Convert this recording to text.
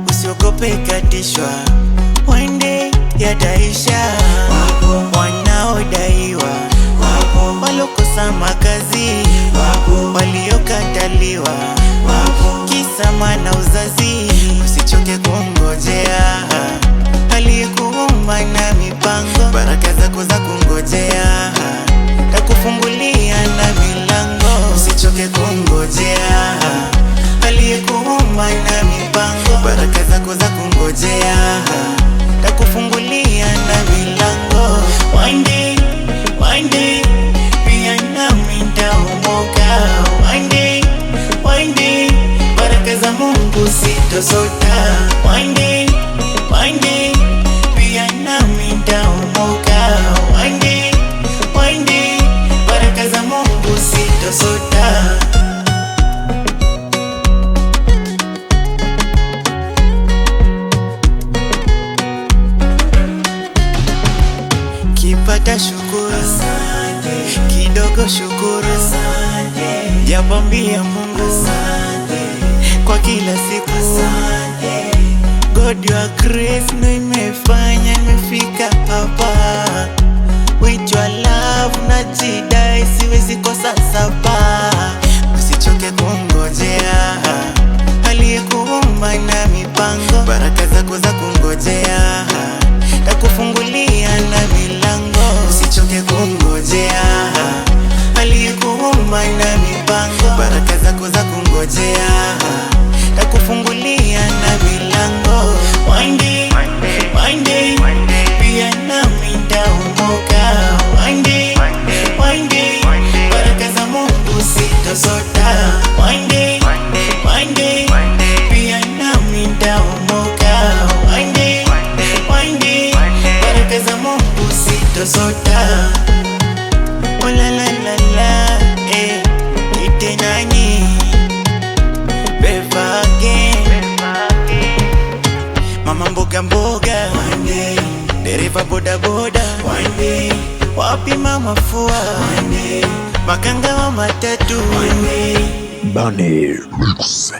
usiogope katishwa, one day yataisha. Wapo wanaodaiwa, wapo walokosa makazi, wapo waliokataliwa, wapo kisa maana uzazi. Usichoke kungojea aliyekuumba na mipango, baraka zako za kungojea takufungulia na milango. Usichoke kungojea aliyekuumba na mipango, baraka zako za kungojea takufungulia na milango. One day pia nami nitaomoka. One day baraka za Mungu sitosota. One day pia nami nitaomoka. One day baraka za Mungu sitosota. Kipata shukuru, kidogo shukuru, japambia Mungu kwa kila siku. God your grace no imefanya nimefika hapa. With your love najidai siwezi kosa sapa. Usichoke kungojea aliyekuumba na mipango, baraka zako za kungojea takufungulia na milango. Usichoke kungojea aliyekuumba na mipango, baraka zako za kungojea takufungulia na milango. One day pia nami nitaomoka. One day baraka za Mungu sitosota. One day pia nami nitaomoka. One day baraka za Mungu sitosota. Oh la la la la, ite nani Beva again, mama mboga mboga, one day dereva boda boda, one day wapi mama fua, one day makanga wa matatu, one day Bunny Mix.